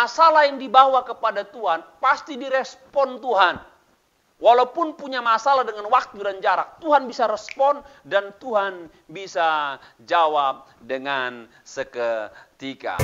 masalah yang dibawa kepada Tuhan, pasti direspon Tuhan. Walaupun punya masalah dengan waktu dan jarak, Tuhan bisa respon dan Tuhan bisa jawab dengan seketika.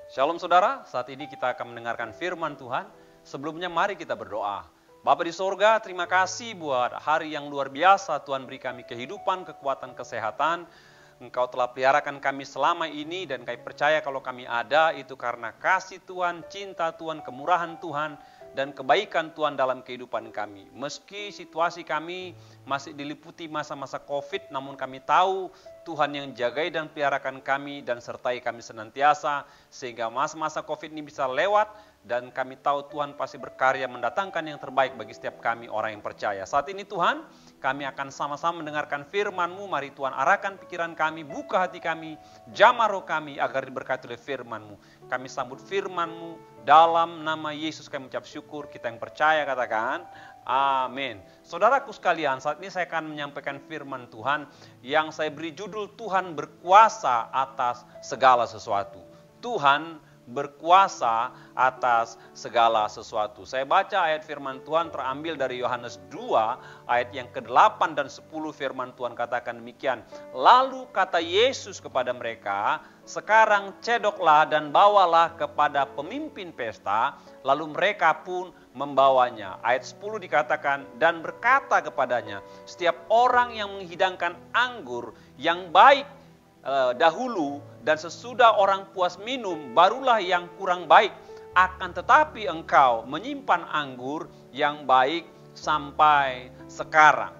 Shalom saudara, saat ini kita akan mendengarkan firman Tuhan. Sebelumnya mari kita berdoa. Bapa di sorga, terima kasih buat hari yang luar biasa Tuhan beri kami kehidupan, kekuatan, kesehatan. Engkau telah peliharakan kami selama ini dan kami percaya kalau kami ada itu karena kasih Tuhan, cinta Tuhan, kemurahan Tuhan, dan kebaikan Tuhan dalam kehidupan kami. Meski situasi kami masih diliputi masa-masa COVID, namun kami tahu Tuhan yang jagai dan peliharakan kami dan sertai kami senantiasa, sehingga masa-masa COVID ini bisa lewat, dan kami tahu Tuhan pasti berkarya mendatangkan yang terbaik bagi setiap kami orang yang percaya. Saat ini Tuhan, kami akan sama-sama mendengarkan firman-Mu. Mari Tuhan arahkan pikiran kami, buka hati kami, jamah roh kami agar diberkati oleh firman-Mu. Kami sambut firman-Mu, dalam nama Yesus kami mengucap syukur. Kita yang percaya katakan amin. Saudaraku sekalian, saat ini saya akan menyampaikan firman Tuhan yang saya beri judul Tuhan berkuasa atas segala sesuatu. Tuhan berkuasa atas segala sesuatu. Saya baca ayat firman Tuhan terambil dari Yohanes 2 ayat yang ke-8 dan 10. Firman Tuhan katakan demikian. Lalu kata Yesus kepada mereka, sekarang cedoklah dan bawalah kepada pemimpin pesta. Lalu mereka pun membawanya. Ayat 10 dikatakan, dan berkata kepadanya, setiap orang yang menghidangkan anggur yang baik dahulu dan sesudah orang puas minum barulah yang kurang baik. Akan tetapi engkau menyimpan anggur yang baik sampai sekarang.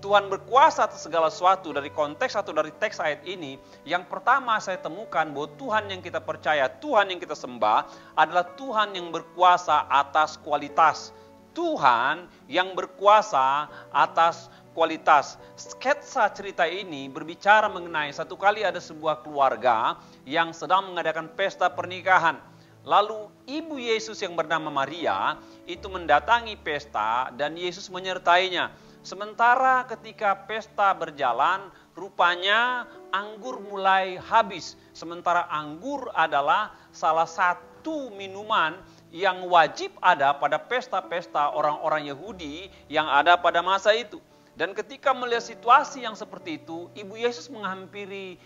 Tuhan berkuasa atas segala sesuatu. Dari konteks atau dari teks ayat ini, yang pertama saya temukan bahwa Tuhan yang kita percaya, Tuhan yang kita sembah adalah Tuhan yang berkuasa atas kualitas. Tuhan yang berkuasa atas kualitas. Sketsa cerita ini berbicara mengenai satu kali ada sebuah keluarga yang sedang mengadakan pesta pernikahan. Lalu ibu Yesus yang bernama Maria itu mendatangi pesta dan Yesus menyertainya. Sementara ketika pesta berjalan, rupanya anggur mulai habis. Sementara anggur adalah salah satu minuman yang wajib ada pada pesta-pesta orang-orang Yahudi yang ada pada masa itu. Dan ketika melihat situasi yang seperti itu, ibu Yesus menghampiri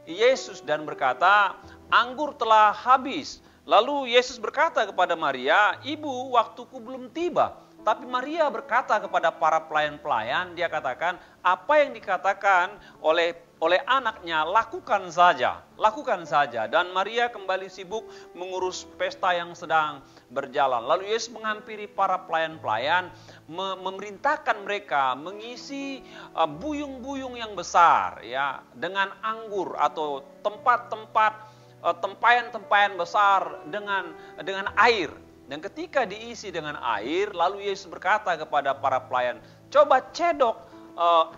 Yesus dan berkata, anggur telah habis. Lalu Yesus berkata kepada Maria, ibu, waktuku belum tiba. Tapi Maria berkata kepada para pelayan-pelayan, dia katakan, apa yang dikatakan oleh anaknya, lakukan saja. Lakukan saja. Dan Maria kembali sibuk mengurus pesta yang sedang berjalan. Lalu Yesus menghampiri para pelayan-pelayan, memerintahkan mereka mengisi buyung-buyung yang besar ya dengan anggur atau tempat-tempat tempayan-tempayan besar dengan air. Dan ketika diisi dengan air, lalu Yesus berkata kepada para pelayan, coba cedok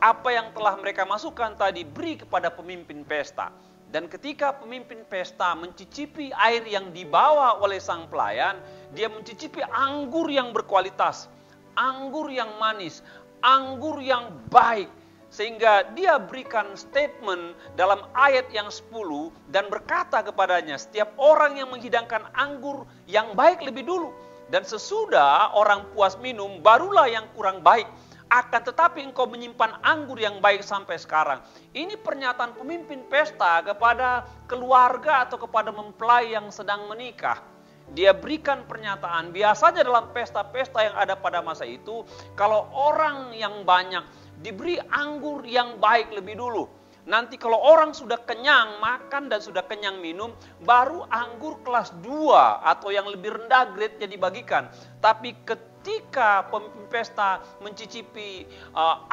apa yang telah mereka masukkan tadi, beri kepada pemimpin pesta. Dan ketika pemimpin pesta mencicipi air yang dibawa oleh sang pelayan, dia mencicipi anggur yang berkualitas, anggur yang manis, anggur yang baik. Sehingga dia berikan statement dalam ayat yang 10 dan berkata kepadanya, setiap orang yang menghidangkan anggur yang baik lebih dulu. Dan sesudah orang puas minum, barulah yang kurang baik. Akan tetapi engkau menyimpan anggur yang baik sampai sekarang. Ini pernyataan pemimpin pesta kepada keluarga atau kepada mempelai yang sedang menikah. Dia berikan pernyataan, biasanya dalam pesta-pesta yang ada pada masa itu, kalau orang yang banyak diberi anggur yang baik lebih dulu. Nanti kalau orang sudah kenyang makan dan sudah kenyang minum, baru anggur kelas 2 atau yang lebih rendah grade-nya dibagikan. Tapi ketika pemimpin pesta mencicipi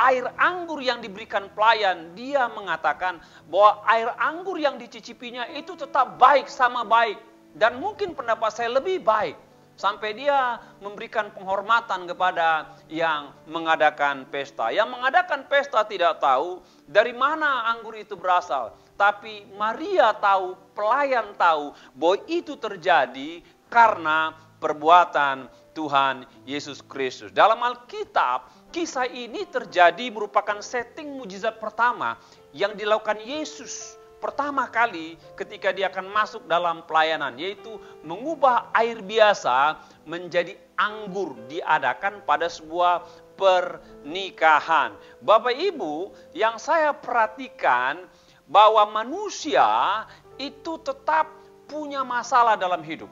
air anggur yang diberikan pelayan, dia mengatakan bahwa air anggur yang dicicipinya itu tetap baik, sama baik. Dan mungkin pendapat saya lebih baik. Sampai dia memberikan penghormatan kepada yang mengadakan pesta. Yang mengadakan pesta tidak tahu dari mana anggur itu berasal. Tapi Maria tahu, pelayan tahu bahwa itu terjadi karena perbuatan Tuhan Yesus Kristus. Dalam Alkitab, kisah ini terjadi merupakan setting mujizat pertama yang dilakukan Yesus pertama kali ketika dia akan masuk dalam pelayanan, yaitu mengubah air biasa menjadi anggur, diadakan pada sebuah pernikahan. Bapak Ibu, yang saya perhatikan bahwa manusia itu tetap punya masalah dalam hidup.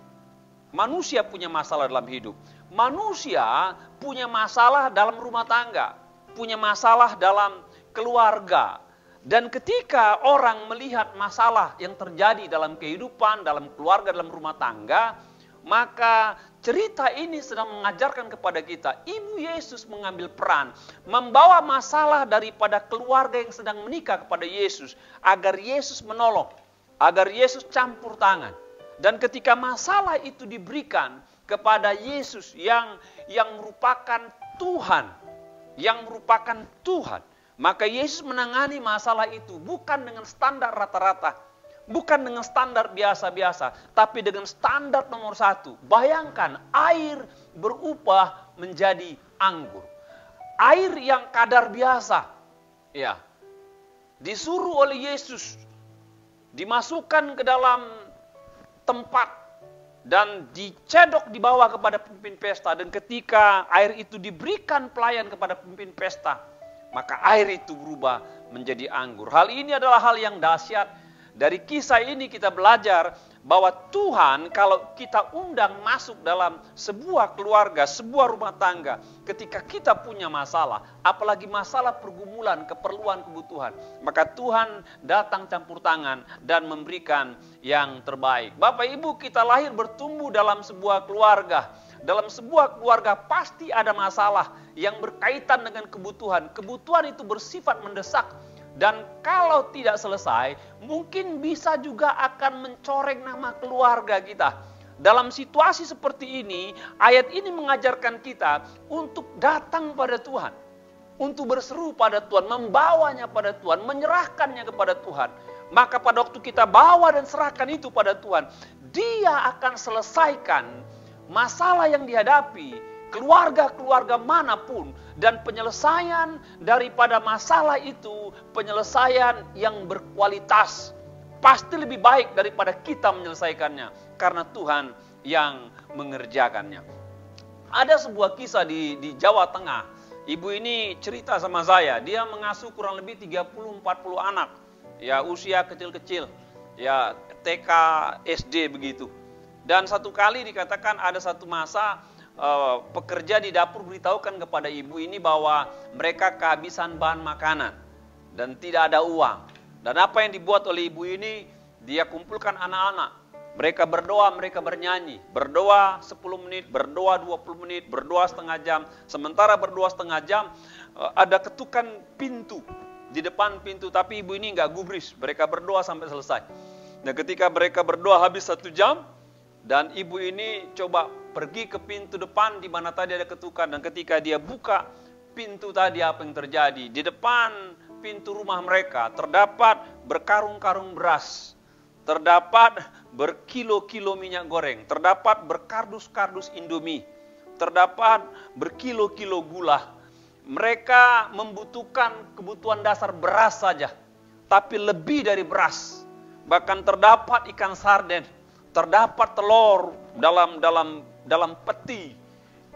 Manusia punya masalah dalam hidup. Manusia punya masalah dalam rumah tangga, punya masalah dalam keluarga. Dan ketika orang melihat masalah yang terjadi dalam kehidupan, dalam keluarga, dalam rumah tangga, maka cerita ini sedang mengajarkan kepada kita, Ibu Yesus mengambil peran, membawa masalah daripada keluarga yang sedang menikah kepada Yesus, agar Yesus menolong, agar Yesus campur tangan. Dan ketika masalah itu diberikan kepada Yesus yang merupakan Tuhan, maka Yesus menangani masalah itu bukan dengan standar rata-rata, bukan dengan standar biasa-biasa, tapi dengan standar nomor 1. Bayangkan air berubah menjadi anggur. Air yang kadar biasa, ya, disuruh oleh Yesus dimasukkan ke dalam tempat dan dicedok dibawa kepada pemimpin pesta. Dan ketika air itu diberikan pelayan kepada pemimpin pesta, maka air itu berubah menjadi anggur. Hal ini adalah hal yang dahsyat. Dari kisah ini kita belajar bahwa Tuhan kalau kita undang masuk dalam sebuah keluarga, sebuah rumah tangga, ketika kita punya masalah, apalagi masalah pergumulan, keperluan, kebutuhan, maka Tuhan datang campur tangan dan memberikan yang terbaik. Bapak Ibu, kita lahir bertumbuh dalam sebuah keluarga. Dalam sebuah keluarga pasti ada masalah yang berkaitan dengan kebutuhan. Kebutuhan itu bersifat mendesak. Dan kalau tidak selesai, mungkin bisa juga akan mencoreng nama keluarga kita. Dalam situasi seperti ini, ayat ini mengajarkan kita untuk datang pada Tuhan. Untuk berseru pada Tuhan, membawanya pada Tuhan, menyerahkannya kepada Tuhan. Maka pada waktu kita bawa dan serahkan itu pada Tuhan, Dia akan selesaikan masalah yang dihadapi, keluarga-keluarga manapun, dan penyelesaian daripada masalah itu, penyelesaian yang berkualitas, pasti lebih baik daripada kita menyelesaikannya, karena Tuhan yang mengerjakannya. Ada sebuah kisah di Jawa Tengah. Ibu ini cerita sama saya, dia mengasuh kurang lebih 30-40 anak, ya usia kecil-kecil, ya TK, SD begitu. Dan satu kali dikatakan ada satu masa pekerja di dapur beritahukan kepada ibu ini bahwa mereka kehabisan bahan makanan dan tidak ada uang. Dan apa yang dibuat oleh ibu ini, dia kumpulkan anak-anak. Mereka berdoa, mereka bernyanyi. Berdoa 10 menit, berdoa 20 menit, berdoa setengah jam. Sementara berdoa setengah jam, ada ketukan pintu di depan pintu. Tapi ibu ini enggak gubris, mereka berdoa sampai selesai. Dan ketika mereka berdoa habis 1 jam, dan ibu ini coba pergi ke pintu depan di mana tadi ada ketukan. Dan ketika dia buka pintu tadi, apa yang terjadi? Di depan pintu rumah mereka terdapat berkarung-karung beras, terdapat berkilo-kilo minyak goreng, terdapat berkardus-kardus Indomie, terdapat berkilo-kilo gula. Mereka membutuhkan kebutuhan dasar beras saja, tapi lebih dari beras. Bahkan terdapat ikan sarden, terdapat telur dalam peti.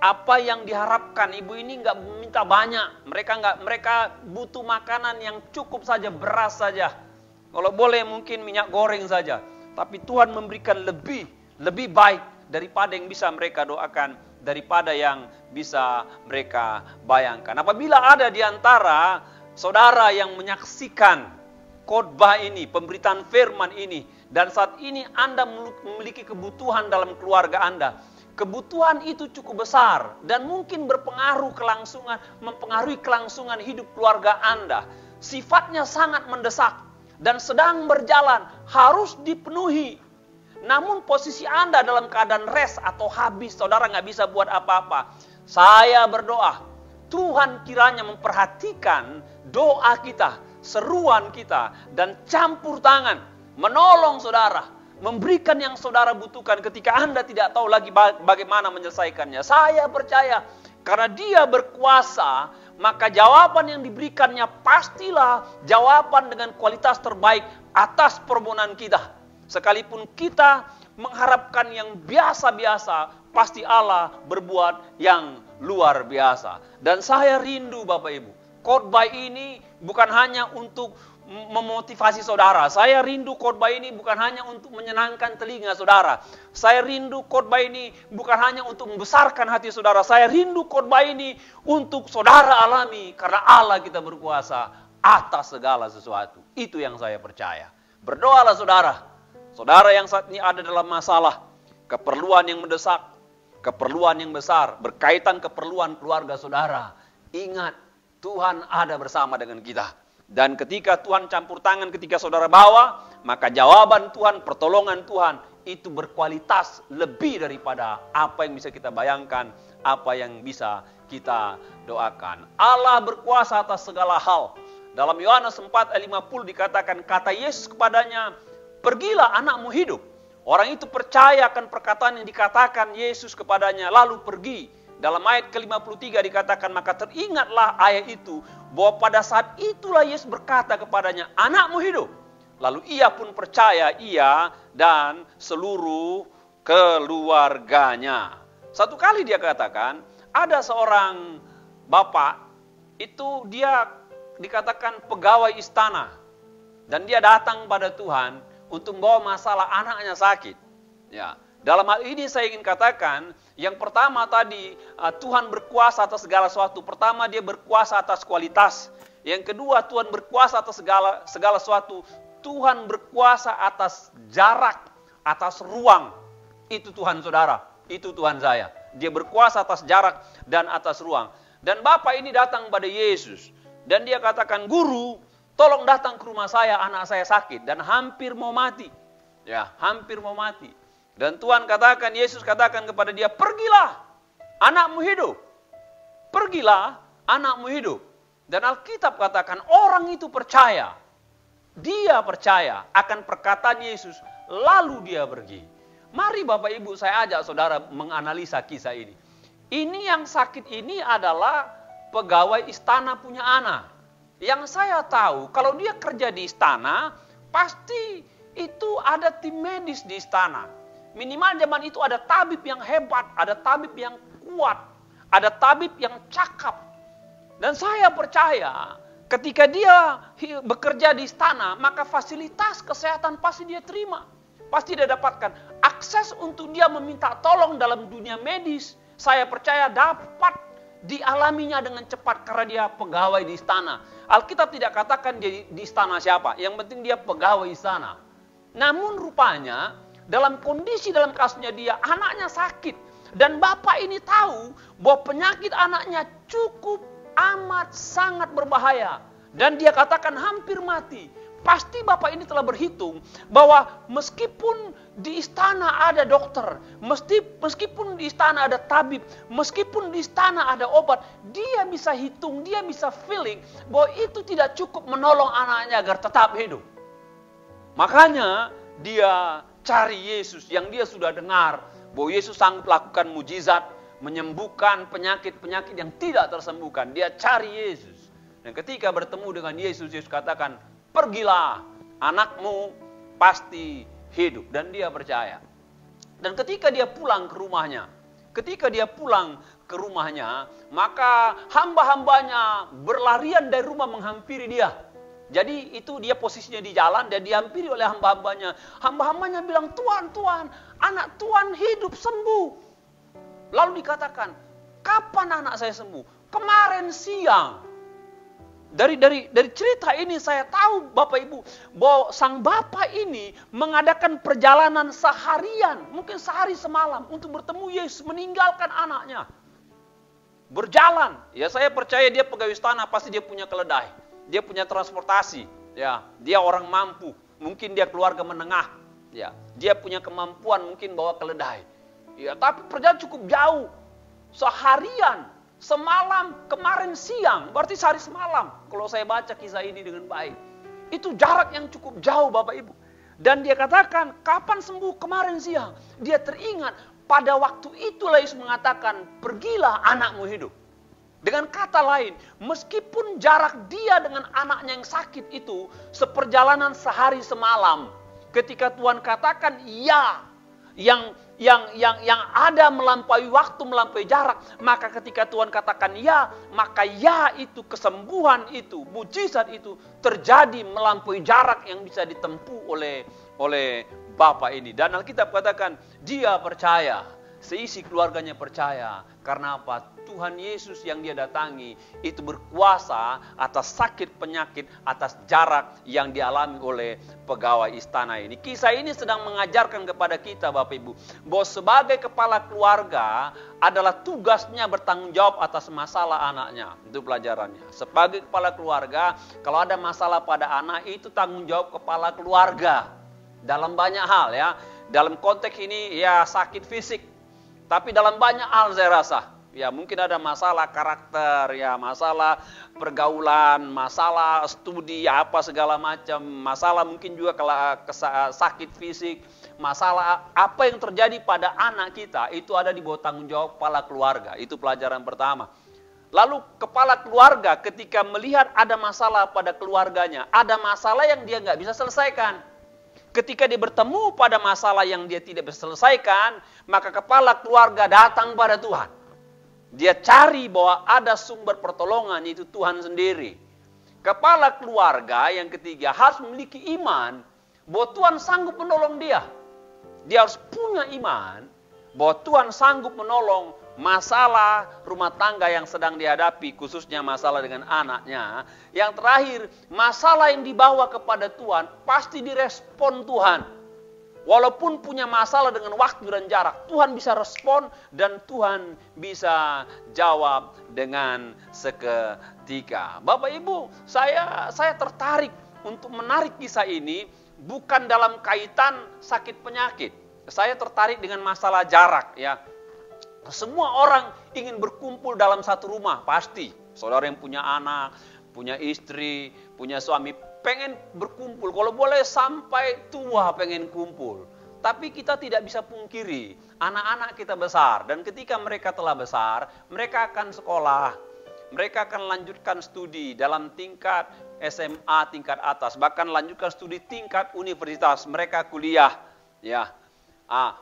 Apa yang diharapkan, ibu ini nggak minta banyak. Mereka butuh makanan yang cukup saja, beras saja. Kalau boleh mungkin minyak goreng saja. Tapi Tuhan memberikan lebih baik daripada yang bisa mereka doakan, daripada yang bisa mereka bayangkan. Apabila ada di antara saudara yang menyaksikan khotbah ini, pemberitaan firman ini, dan saat ini Anda memiliki kebutuhan dalam keluarga Anda, kebutuhan itu cukup besar dan mungkin mempengaruhi kelangsungan hidup keluarga Anda. Sifatnya sangat mendesak dan sedang berjalan, harus dipenuhi. Namun posisi Anda dalam keadaan rest atau habis, saudara nggak bisa buat apa-apa. Saya berdoa, Tuhan kiranya memperhatikan doa kita, seruan kita, dan campur tangan, menolong saudara, memberikan yang saudara butuhkan ketika Anda tidak tahu lagi bagaimana menyelesaikannya. Saya percaya karena Dia berkuasa, maka jawaban yang diberikannya pastilah jawaban dengan kualitas terbaik atas permohonan kita. Sekalipun kita mengharapkan yang biasa-biasa, pasti Allah berbuat yang luar biasa. Dan saya rindu Bapak Ibu, khotbah ini bukan hanya untuk memotivasi saudara. Saya rindu khotbah ini bukan hanya untuk menyenangkan telinga saudara. Saya rindu khotbah ini bukan hanya untuk membesarkan hati saudara. Saya rindu khotbah ini untuk saudara alami karena Allah kita berkuasa atas segala sesuatu. Itu yang saya percaya. Berdoalah saudara. Saudara yang saat ini ada dalam masalah, keperluan yang mendesak, keperluan yang besar, berkaitan keperluan keluarga saudara. Ingat, Tuhan ada bersama dengan kita. Dan ketika Tuhan campur tangan ketika saudara bawa, maka jawaban Tuhan, pertolongan Tuhan, itu berkualitas lebih daripada apa yang bisa kita bayangkan, apa yang bisa kita doakan. Allah berkuasa atas segala hal. Dalam Yohanes 4 ayat 50 dikatakan, kata Yesus kepadanya, pergilah anakmu hidup. Orang itu percaya akan perkataan yang dikatakan Yesus kepadanya, lalu pergi. Dalam ayat ke-53 dikatakan, maka teringatlah ayat itu, bahwa pada saat itulah Yesus berkata kepadanya, anakmu hidup. Lalu ia pun percaya, ia dan seluruh keluarganya. Satu kali dia katakan, ada seorang bapak, itu dia dikatakan pegawai istana. Dan dia datang pada Tuhan untuk membawa masalah anaknya sakit. Ya. Dalam hal ini saya ingin katakan, yang pertama tadi, Tuhan berkuasa atas segala sesuatu. Pertama, dia berkuasa atas kualitas. Yang kedua, Tuhan berkuasa atas segala sesuatu. Tuhan berkuasa atas jarak, atas ruang. Itu Tuhan saudara, itu Tuhan saya. Dia berkuasa atas jarak dan atas ruang. Dan Bapak ini datang pada Yesus. Dan dia katakan, guru, tolong datang ke rumah saya, anak saya sakit. Dan hampir mau mati. Ya, hampir mau mati. Dan Tuhan katakan, Yesus katakan kepada dia, pergilah, anakmu hidup. Pergilah, anakmu hidup. Dan Alkitab katakan, orang itu percaya. Dia percaya akan perkataan Yesus, lalu dia pergi. Mari Bapak Ibu, saya ajak saudara menganalisa kisah ini. Ini yang sakit ini adalah pegawai istana punya anak. Yang saya tahu, kalau dia kerja di istana, pasti itu ada tim medis di istana. Minimal zaman itu ada tabib yang hebat, ada tabib yang kuat, ada tabib yang cakap. Dan saya percaya ketika dia bekerja di istana, maka fasilitas kesehatan pasti dia terima. Pasti dia dapatkan akses untuk dia meminta tolong dalam dunia medis. Saya percaya dapat dialaminya dengan cepat karena dia pegawai di istana. Alkitab tidak katakan dia di istana siapa, yang penting dia pegawai istana. Namun rupanya dalam kondisi dalam kasusnya dia, anaknya sakit. Dan bapak ini tahu bahwa penyakit anaknya cukup amat sangat berbahaya. Dan dia katakan hampir mati. Pasti bapak ini telah berhitung bahwa meskipun di istana ada dokter, meskipun di istana ada tabib, meskipun di istana ada obat, dia bisa hitung, dia bisa feeling bahwa itu tidak cukup menolong anaknya agar tetap hidup. Makanya dia cari Yesus yang dia sudah dengar bahwa Yesus sanggup lakukan mujizat, menyembuhkan penyakit-penyakit yang tidak tersembuhkan. Dia cari Yesus. Dan ketika bertemu dengan Yesus, Yesus katakan, pergilah, anakmu pasti hidup. Dan dia percaya. Dan ketika dia pulang ke rumahnya, maka hamba-hambanya berlarian dari rumah menghampiri dia. Jadi itu dia posisinya di jalan dan dihampiri oleh hamba-hambanya. Hamba-hambanya bilang, Tuhan, anak Tuhan hidup sembuh. Lalu dikatakan, kapan anak saya sembuh? Kemarin siang. Dari cerita ini saya tahu Bapak Ibu, bahwa sang bapak ini mengadakan perjalanan seharian, mungkin sehari semalam untuk bertemu Yesus, meninggalkan anaknya. Berjalan, ya saya percaya dia pegawai istana, pasti dia punya keledai. Dia punya transportasi, ya. Dia orang mampu, mungkin dia keluarga menengah, ya. Dia punya kemampuan mungkin bawa keledai. Ya, tapi perjalanan cukup jauh. Seharian, semalam, kemarin siang, berarti sehari semalam. Kalau saya baca kisah ini dengan baik. Itu jarak yang cukup jauh Bapak Ibu. Dan dia katakan, kapan sembuh? Kemarin siang. Dia teringat, pada waktu itulah Yesus mengatakan, pergilah anakmu hidup. Dengan kata lain, meskipun jarak dia dengan anaknya yang sakit itu seperjalanan sehari semalam, ketika Tuhan katakan ya, yang ada melampaui waktu, melampaui jarak, maka ketika Tuhan katakan ya, maka ya itu, kesembuhan itu, mujizat itu terjadi melampaui jarak yang bisa ditempuh oleh Bapa ini. Dan Alkitab katakan dia percaya, seisi keluarganya percaya. Karena apa? Tuhan Yesus yang dia datangi itu berkuasa atas sakit penyakit, atas jarak yang dialami oleh pegawai istana ini. Kisah ini sedang mengajarkan kepada kita Bapak Ibu, bahwa sebagai kepala keluarga adalah tugasnya bertanggung jawab atas masalah anaknya. Itu pelajarannya. Sebagai kepala keluarga, kalau ada masalah pada anak, itu tanggung jawab kepala keluarga. Dalam banyak hal ya. Dalam konteks ini ya sakit fisik. Tapi dalam banyak hal saya rasa, ya mungkin ada masalah karakter, ya masalah pergaulan, masalah studi, apa segala macam, masalah mungkin juga sakit fisik, masalah apa yang terjadi pada anak kita, itu ada di bawah tanggung jawab kepala keluarga. Itu pelajaran pertama. Lalu kepala keluarga ketika melihat ada masalah pada keluarganya, ada masalah yang dia nggak bisa selesaikan. Ketika dia bertemu pada masalah yang dia tidak bisa selesaikan, maka kepala keluarga datang pada Tuhan. Dia cari bahwa ada sumber pertolongan, yaitu Tuhan sendiri. Kepala keluarga yang ketiga harus memiliki iman bahwa Tuhan sanggup menolong dia. Dia harus punya iman bahwa Tuhan sanggup menolong masalah rumah tangga yang sedang dihadapi, khususnya masalah dengan anaknya. Yang terakhir, masalah yang dibawa kepada Tuhan pasti direspon Tuhan. Walaupun punya masalah dengan waktu dan jarak, Tuhan bisa respon dan Tuhan bisa jawab dengan seketika. Bapak Ibu, saya tertarik untuk menarik kisah ini bukan dalam kaitan sakit penyakit. Saya tertarik dengan masalah jarak ya. Semua orang ingin berkumpul dalam satu rumah, pasti. Saudara yang punya anak, punya istri, punya suami, pengen berkumpul. Kalau boleh sampai tua pengen kumpul. Tapi kita tidak bisa pungkiri, anak-anak kita besar. Dan ketika mereka telah besar, mereka akan sekolah. Mereka akan lanjutkan studi dalam tingkat SMA, tingkat atas. Bahkan lanjutkan studi tingkat universitas. Mereka kuliah. Ya.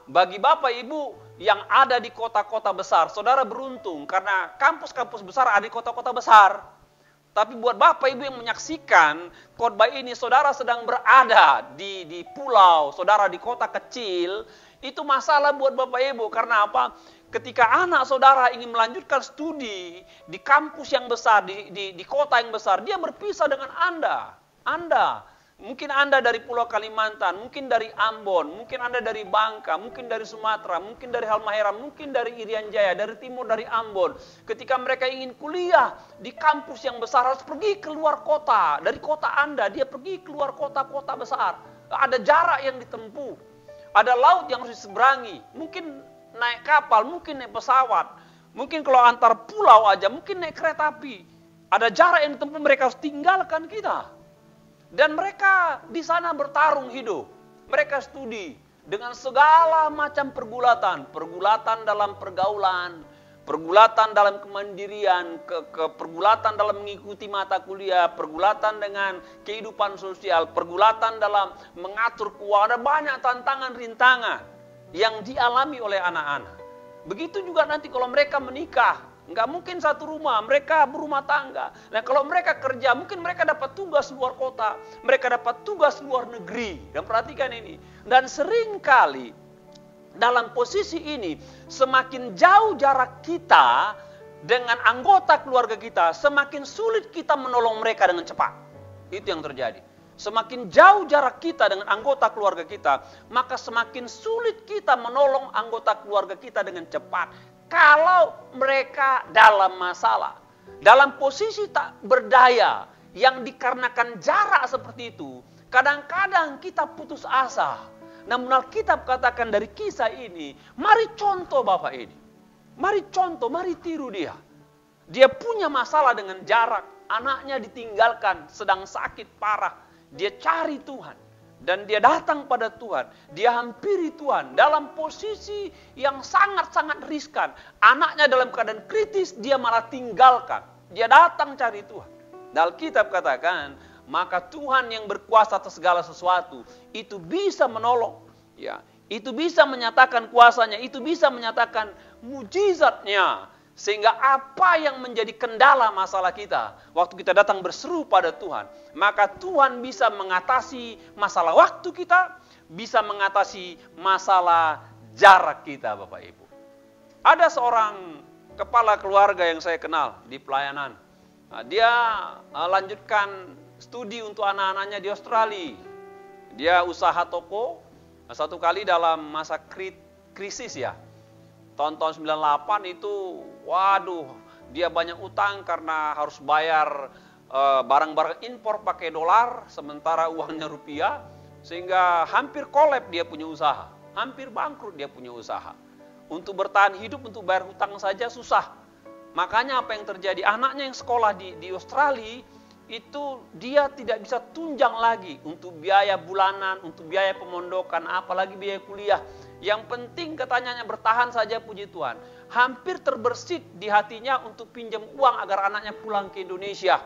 Bagi Bapak Ibu yang ada di kota-kota besar, saudara beruntung karena kampus-kampus besar ada di kota-kota besar. Tapi buat Bapak Ibu yang menyaksikan khotbah ini, saudara sedang berada di pulau, saudara di kota kecil, itu masalah buat Bapak Ibu. Karena apa? Ketika anak saudara ingin melanjutkan studi di kampus yang besar, di kota yang besar, dia berpisah dengan Anda. Mungkin Anda dari Pulau Kalimantan, mungkin dari Ambon, mungkin Anda dari Bangka, mungkin dari Sumatera, mungkin dari Halmahera, mungkin dari Irian Jaya, dari timur, dari Ambon. Ketika mereka ingin kuliah di kampus yang besar, harus pergi keluar kota. Dari kota Anda, dia pergi keluar kota-kota besar. Ada jarak yang ditempuh. Ada laut yang harus diseberangi. Mungkin naik kapal, mungkin naik pesawat. Mungkin kalau antar pulau aja, mungkin naik kereta api. Ada jarak yang ditempuh, mereka harus tinggalkan kita. Dan mereka di sana bertarung hidup. Mereka studi dengan segala macam pergulatan. Pergulatan dalam pergaulan, pergulatan dalam kemandirian, pergulatan dalam mengikuti mata kuliah, pergulatan dengan kehidupan sosial, pergulatan dalam mengatur keuangan. Ada banyak tantangan, rintangan yang dialami oleh anak-anak. Begitu juga nanti kalau mereka menikah. Enggak mungkin satu rumah, mereka berumah tangga. Nah kalau mereka kerja, mungkin mereka dapat tugas luar kota. Mereka dapat tugas luar negeri. Dan perhatikan ini. Dan seringkali dalam posisi ini, semakin jauh jarak kita dengan anggota keluarga kita, semakin sulit kita menolong mereka dengan cepat. Itu yang terjadi. Semakin jauh jarak kita dengan anggota keluarga kita, maka semakin sulit kita menolong anggota keluarga kita dengan cepat. Kalau mereka dalam masalah, dalam posisi tak berdaya, yang dikarenakan jarak seperti itu, kadang-kadang kita putus asa. Namun Alkitab katakan dari kisah ini, mari contoh Bapak ini. Mari contoh, mari tiru dia. Dia punya masalah dengan jarak, anaknya ditinggalkan, sedang sakit parah. Dia cari Tuhan. Dan dia datang pada Tuhan, dia hampiri Tuhan dalam posisi yang sangat-sangat riskan. Anaknya dalam keadaan kritis, dia malah tinggalkan. Dia datang cari Tuhan. Dalam Alkitab katakan, maka Tuhan yang berkuasa atas segala sesuatu, itu bisa menolong. Ya, itu bisa menyatakan kuasanya, itu bisa menyatakan mujizatnya. Sehingga apa yang menjadi kendala masalah kita, waktu kita datang berseru pada Tuhan, maka Tuhan bisa mengatasi masalah waktu kita, bisa mengatasi masalah jarak kita, Bapak Ibu. Ada seorang kepala keluarga yang saya kenal di pelayanan. Dia lanjutkan studi untuk anak-anaknya di Australia. Dia usaha toko, satu kali dalam masa krisis ya. Tahun-tahun 98 itu, waduh, dia banyak utang karena harus bayar barang-barang impor pakai dolar, sementara uangnya rupiah, sehingga hampir kolap dia punya usaha, hampir bangkrut dia punya usaha. Untuk bertahan hidup, untuk bayar hutang saja susah. Makanya apa yang terjadi, anaknya yang sekolah di Australia, itu dia tidak bisa tunjang lagi untuk biaya bulanan, untuk biaya pemondokan, apalagi biaya kuliah. Yang penting katanya bertahan saja, puji Tuhan. Hampir terbersit di hatinya untuk pinjam uang agar anaknya pulang ke Indonesia.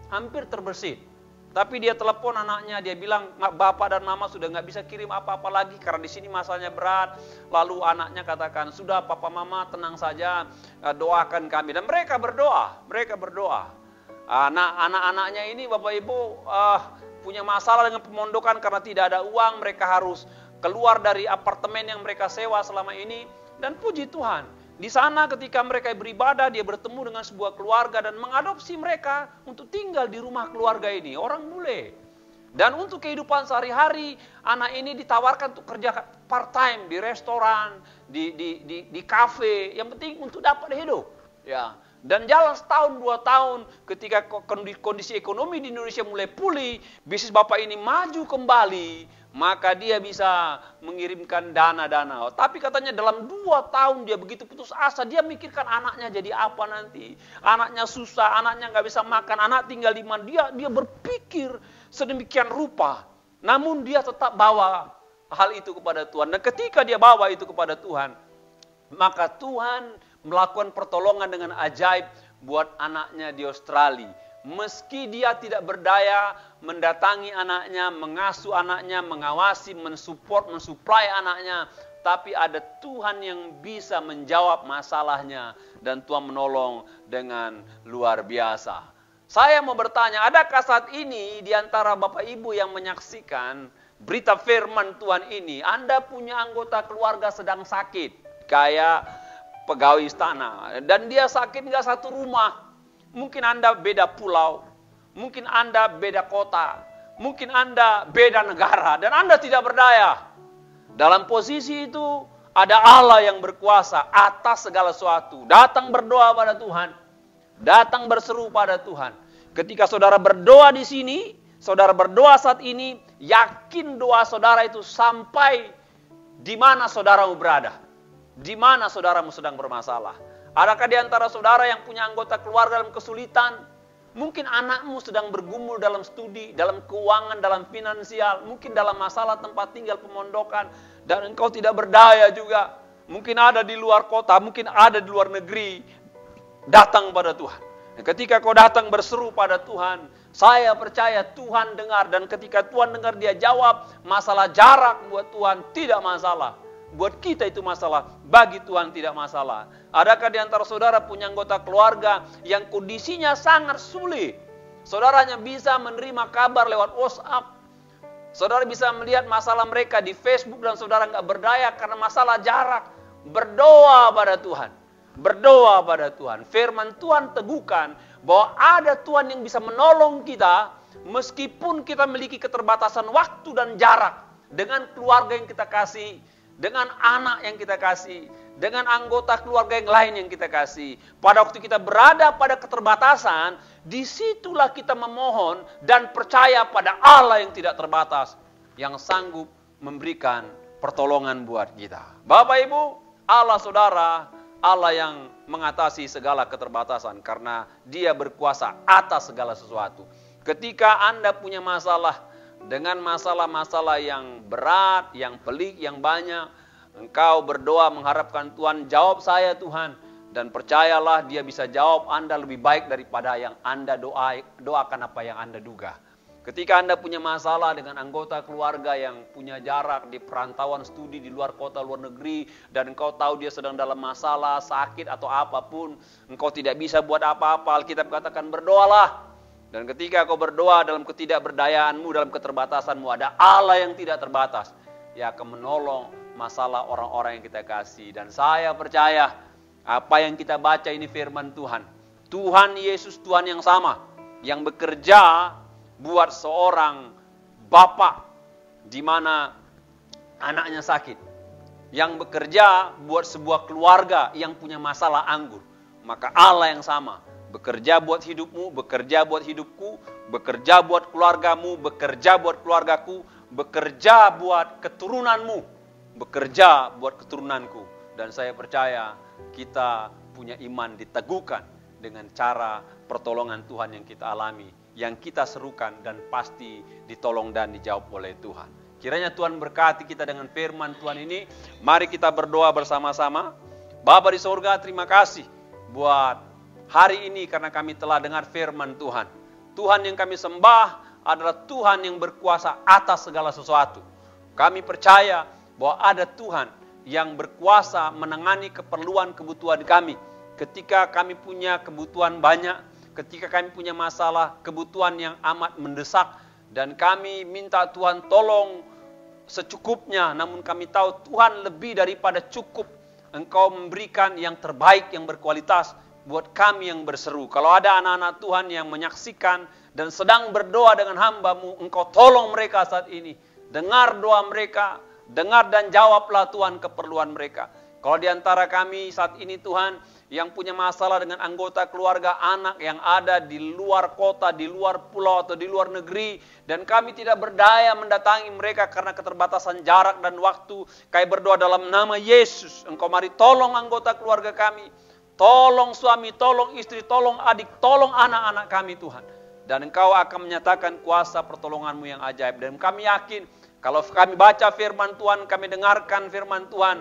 Hampir terbersit. Tapi dia telepon anaknya, dia bilang, bapak dan mama sudah nggak bisa kirim apa-apa lagi karena di sini masalahnya berat. Lalu anaknya katakan, sudah papa mama tenang saja, doakan kami. Dan mereka berdoa. Anak-anaknya ini Bapak Ibu punya masalah dengan pemondokan karena tidak ada uang, mereka harus keluar dari apartemen yang mereka sewa selama ini. Dan puji Tuhan, di sana ketika mereka beribadah, dia bertemu dengan sebuah keluarga dan mengadopsi mereka untuk tinggal di rumah keluarga ini, orang bule. Dan untuk kehidupan sehari-hari, anak ini ditawarkan untuk kerja part-time di restoran, di kafe, yang penting untuk dapat hidup. Ya. Dan jalan setahun, 2 tahun, ketika kondisi ekonomi di Indonesia mulai pulih, bisnis bapak ini maju kembali, maka dia bisa mengirimkan dana-dana. Tapi katanya dalam 2 tahun dia begitu putus asa, dia mikirkan anaknya jadi apa nanti. Anaknya susah, anaknya nggak bisa makan, anak tinggal di mana. Dia berpikir sedemikian rupa. Namun dia tetap bawa hal itu kepada Tuhan. Dan ketika dia bawa itu kepada Tuhan, maka Tuhan melakukan pertolongan dengan ajaib buat anaknya di Australia. Meski dia tidak berdaya mendatangi anaknya, mengasuh anaknya, mengawasi, mensupply anaknya, tapi ada Tuhan yang bisa menjawab masalahnya dan Tuhan menolong dengan luar biasa. Saya mau bertanya, adakah saat ini di antara Bapak Ibu yang menyaksikan berita firman Tuhan ini, Anda punya anggota keluarga sedang sakit, kayak pegawai istana, dan dia sakit nggak satu rumah. Mungkin Anda beda pulau, mungkin Anda beda kota, mungkin Anda beda negara, dan Anda tidak berdaya. Dalam posisi itu ada Allah yang berkuasa atas segala sesuatu. Datang berdoa pada Tuhan, datang berseru pada Tuhan. Ketika saudara berdoa di sini, saudara berdoa saat ini, yakin doa saudara itu sampai di mana saudara berada. Di mana saudaramu sedang bermasalah? Adakah di antara saudara yang punya anggota keluarga dalam kesulitan? Mungkin anakmu sedang bergumul dalam studi, dalam keuangan, dalam finansial, mungkin dalam masalah tempat tinggal pemondokan, dan engkau tidak berdaya juga. Mungkin ada di luar kota, mungkin ada di luar negeri. Datang pada Tuhan. Dan ketika kau datang berseru pada Tuhan, saya percaya Tuhan dengar, dan ketika Tuhan dengar dia jawab. Masalah jarak buat Tuhan tidak masalah. Buat kita itu masalah, bagi Tuhan tidak masalah. Adakah di antara saudara punya anggota keluarga yang kondisinya sangat sulit? Saudaranya bisa menerima kabar lewat WhatsApp. Saudara bisa melihat masalah mereka di Facebook dan saudara nggak berdaya karena masalah jarak. Berdoa pada Tuhan. Berdoa pada Tuhan. Firman Tuhan teguhkan bahwa ada Tuhan yang bisa menolong kita meskipun kita memiliki keterbatasan waktu dan jarak dengan keluarga yang kita kasih, dengan anak yang kita kasih, dengan anggota keluarga yang lain yang kita kasih. Pada waktu kita berada pada keterbatasan, disitulah kita memohon dan percaya pada Allah yang tidak terbatas, yang sanggup memberikan pertolongan buat kita. Bapak Ibu, Allah saudara, Allah yang mengatasi segala keterbatasan karena Dia berkuasa atas segala sesuatu. Ketika Anda punya masalah dengan masalah-masalah yang berat, yang pelik, yang banyak, engkau berdoa mengharapkan Tuhan jawab saya Tuhan. Dan percayalah dia bisa jawab Anda lebih baik daripada yang Anda doakan apa yang Anda duga. Ketika Anda punya masalah dengan anggota keluarga yang punya jarak di perantauan studi di luar kota, luar negeri, dan engkau tahu dia sedang dalam masalah, sakit atau apapun, engkau tidak bisa buat apa-apa, Alkitab katakan berdoalah. Dan ketika kau berdoa dalam ketidakberdayaanmu, dalam keterbatasanmu, ada Allah yang tidak terbatas. Ia akan menolong masalah orang-orang yang kita kasih. Dan saya percaya, apa yang kita baca ini firman Tuhan. Tuhan Yesus, Tuhan yang sama, yang bekerja buat seorang bapak di mana anaknya sakit, yang bekerja buat sebuah keluarga yang punya masalah anggur. Maka Allah yang sama bekerja buat hidupmu, bekerja buat hidupku, bekerja buat keluargamu, bekerja buat keluargaku, bekerja buat keturunanmu, bekerja buat keturunanku. Dan saya percaya kita punya iman diteguhkan dengan cara pertolongan Tuhan yang kita alami, yang kita serukan dan pasti ditolong dan dijawab oleh Tuhan. Kiranya Tuhan berkati kita dengan firman Tuhan ini. Mari kita berdoa bersama-sama. Bapa di sorga, terima kasih buat hari ini karena kami telah dengar firman Tuhan. Tuhan yang kami sembah adalah Tuhan yang berkuasa atas segala sesuatu. Kami percaya bahwa ada Tuhan yang berkuasa menangani keperluan kebutuhan kami. Ketika kami punya kebutuhan banyak, ketika kami punya masalah, kebutuhan yang amat mendesak, dan kami minta Tuhan tolong secukupnya, namun kami tahu Tuhan lebih daripada cukup. Engkau memberikan yang terbaik, yang berkualitas buat kami yang berseru. Kalau ada anak-anak Tuhan yang menyaksikan dan sedang berdoa dengan hamba-Mu, Engkau tolong mereka saat ini. Dengar doa mereka, dengar dan jawablah Tuhan keperluan mereka. Kalau di antara kami saat ini Tuhan yang punya masalah dengan anggota keluarga, anak yang ada di luar kota, di luar pulau atau di luar negeri, dan kami tidak berdaya mendatangi mereka karena keterbatasan jarak dan waktu, kami berdoa dalam nama Yesus, Engkau mari tolong anggota keluarga kami, tolong suami, tolong istri, tolong adik, tolong anak-anak kami Tuhan. Dan Engkau akan menyatakan kuasa pertolongan-Mu yang ajaib. Dan kami yakin kalau kami baca firman Tuhan, kami dengarkan firman Tuhan,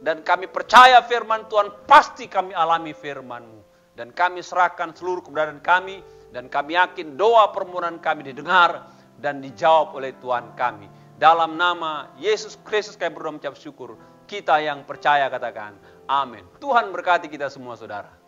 dan kami percaya firman Tuhan, pasti kami alami firman-Mu. Dan kami serahkan seluruh keberadaan kami, dan kami yakin doa permohonan kami didengar dan dijawab oleh Tuhan kami. Dalam nama Yesus Kristus kami berdoa mengucap syukur. Kita yang percaya katakan amin. Tuhan berkati kita semua saudara.